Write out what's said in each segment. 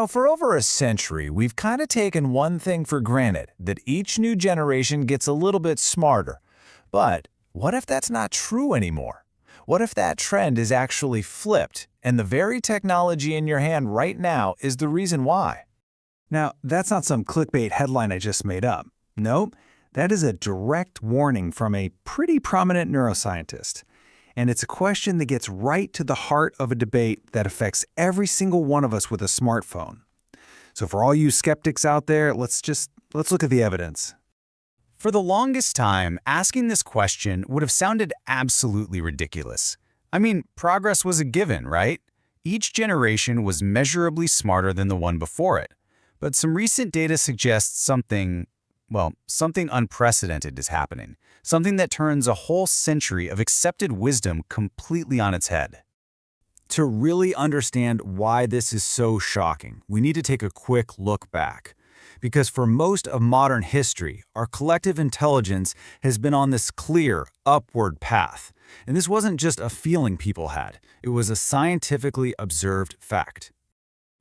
For over a century, we've kind of taken one thing for granted, that each new generation gets a little bit smarter. But what if that's not true anymore? What if that trend is actually flipped, and the very technology in your hand right now is the reason why? Now, that's not some clickbait headline I just made up. Nope, that is a direct warning from a pretty prominent neuroscientist. And it's a question that gets right to the heart of a debate that affects every single one of us with a smartphone. So for all you skeptics out there, let's look at the evidence. For the longest time, asking this question would have sounded absolutely ridiculous. I mean, progress was a given, right? Each generation was measurably smarter than the one before it. But some recent data suggests something unprecedented is happening. Something that turns a whole century of accepted wisdom completely on its head. To really understand why this is so shocking, we need to take a quick look back. Because for most of modern history, our collective intelligence has been on this clear, upward path. And this wasn't just a feeling people had. It was a scientifically observed fact.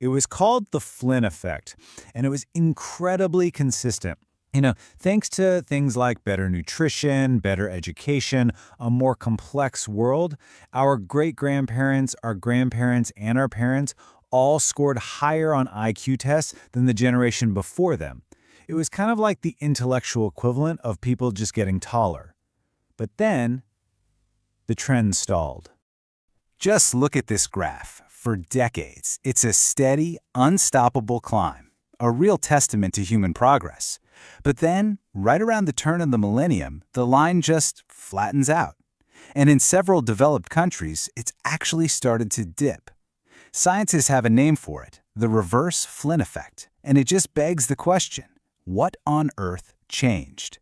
It was called the Flynn Effect, and it was incredibly consistent. Thanks to things like better nutrition, better education, a more complex world, our great-grandparents, our grandparents, and our parents all scored higher on IQ tests than the generation before them. It was kind of like the intellectual equivalent of people just getting taller. But then, the trend stalled. Just look at this graph. For decades, it's a steady, unstoppable climb, a real testament to human progress. But then, right around the turn of the millennium, the line just flattens out. And in several developed countries, it's actually started to dip. Scientists have a name for it, the reverse Flynn effect. And it just begs the question, what on earth changed?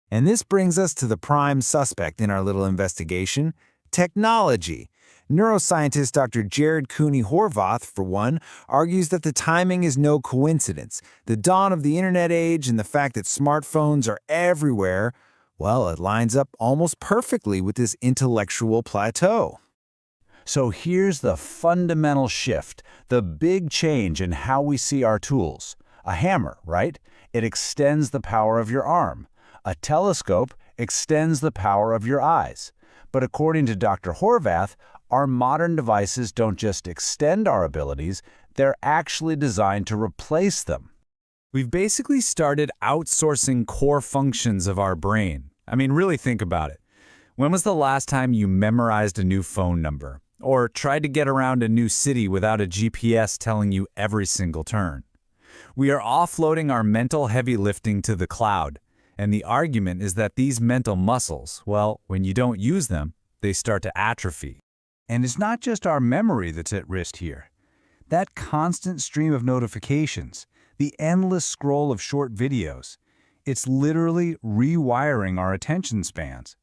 And this brings us to the prime suspect in our little investigation, technology. Neuroscientist Dr. Cooney Horvath, for one, argues that the timing is no coincidence. The dawn of the internet age and the fact that smartphones are everywhere, well, it lines up almost perfectly with this intellectual plateau. So here's the fundamental shift, the big change in how we see our tools. A hammer, right? It extends the power of your arm. A telescope extends the power of your eyes. But according to Dr. Horvath, our modern devices don't just extend our abilities, they're actually designed to replace them. We've basically started outsourcing core functions of our brain. I mean, really think about it. When was the last time you memorized a new phone number? Or tried to get around a new city without a GPS telling you every single turn? We are offloading our mental heavy lifting to the cloud. And the argument is that these mental muscles, well, when you don't use them, they start to atrophy. And it's not just our memory that's at risk here. That constant stream of notifications, the endless scroll of short videos, it's literally rewiring our attention spans.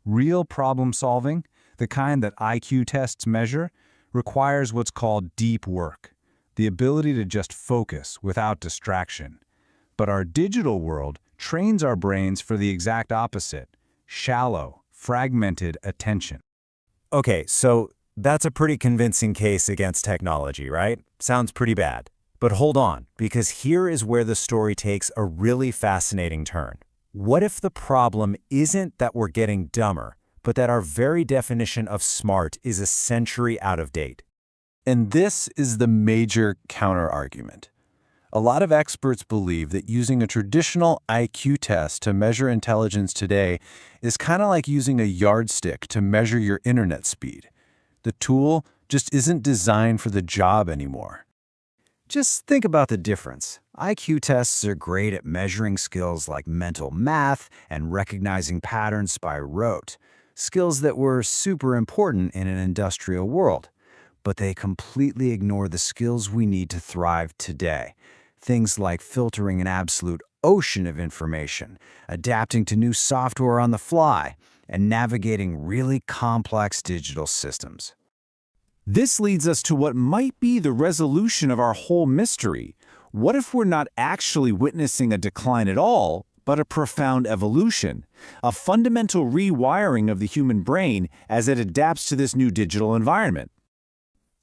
Real problem solving, the kind that IQ tests measure, requires what's called deep work, the ability to just focus without distraction. But our digital world trains our brains for the exact opposite, shallow, fragmented attention. Okay, so that's a pretty convincing case against technology, right? Sounds pretty bad. But hold on, because here is where the story takes a really fascinating turn. What if the problem isn't that we're getting dumber, but that our very definition of smart is a century out of date? And this is the major counter-argument. A lot of experts believe that using a traditional IQ test to measure intelligence today is kind of like using a yardstick to measure your internet speed. The tool just isn't designed for the job anymore. Just think about the difference. IQ tests are great at measuring skills like mental math and recognizing patterns by rote, skills that were super important in an industrial world. But they completely ignore the skills we need to thrive today. Things like filtering an absolute ocean of information, adapting to new software on the fly, and navigating really complex digital systems. This leads us to what might be the resolution of our whole mystery. What if we're not actually witnessing a decline at all, but a profound evolution, a fundamental rewiring of the human brain as it adapts to this new digital environment?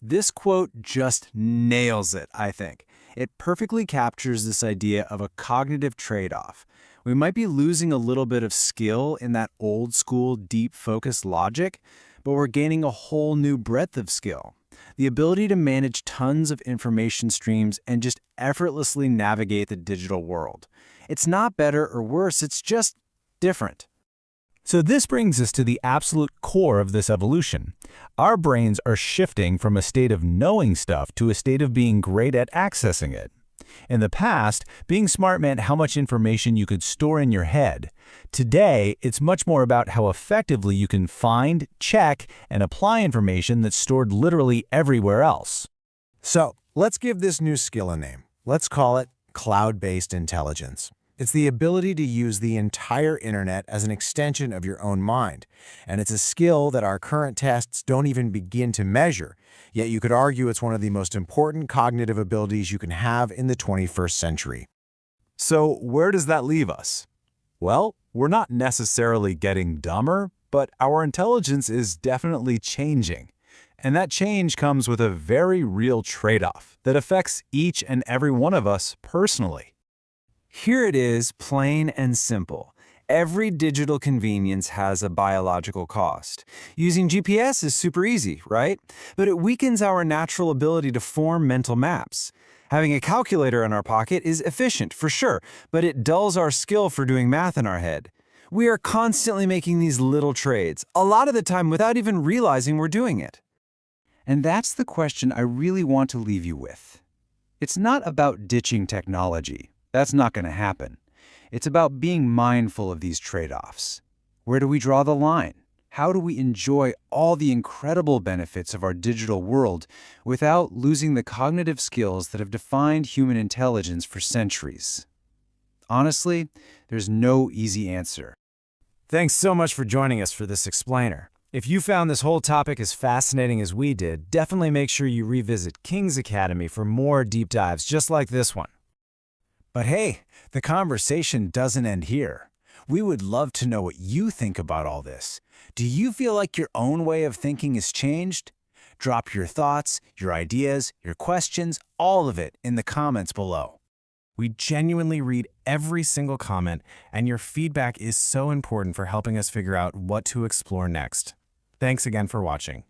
This quote just nails it, I think. It perfectly captures this idea of a cognitive trade-off. We might be losing a little bit of skill in that old-school, deep-focused logic, but we're gaining a whole new breadth of skill. The ability to manage tons of information streams and just effortlessly navigate the digital world. It's not better or worse, it's just different. So this brings us to the absolute core of this evolution. Our brains are shifting from a state of knowing stuff to a state of being great at accessing it. In the past, being smart meant how much information you could store in your head. Today, it's much more about how effectively you can find, check, and apply information that's stored literally everywhere else. So, let's give this new skill a name. Let's call it cloud-based intelligence. It's the ability to use the entire internet as an extension of your own mind. And it's a skill that our current tests don't even begin to measure. Yet you could argue it's one of the most important cognitive abilities you can have in the 21st century. So where does that leave us? Well, we're not necessarily getting dumber, but our intelligence is definitely changing. And that change comes with a very real trade-off that affects each and every one of us personally. Here it is, plain and simple. Every digital convenience has a biological cost. Using GPS is super easy, right? But it weakens our natural ability to form mental maps. Having a calculator in our pocket is efficient, for sure, but it dulls our skill for doing math in our head. We are constantly making these little trades, a lot of the time without even realizing we're doing it. And that's the question I really want to leave you with. It's not about ditching technology. That's not going to happen. It's about being mindful of these trade-offs. Where do we draw the line? How do we enjoy all the incredible benefits of our digital world without losing the cognitive skills that have defined human intelligence for centuries? Honestly, there's no easy answer. Thanks so much for joining us for this explainer. If you found this whole topic as fascinating as we did, definitely make sure you revisit King's Academy for more deep dives just like this one. But hey, the conversation doesn't end here. We would love to know what you think about all this. Do you feel like your own way of thinking has changed? Drop your thoughts, your ideas, your questions, all of it in the comments below. We genuinely read every single comment, and your feedback is so important for helping us figure out what to explore next. Thanks again for watching.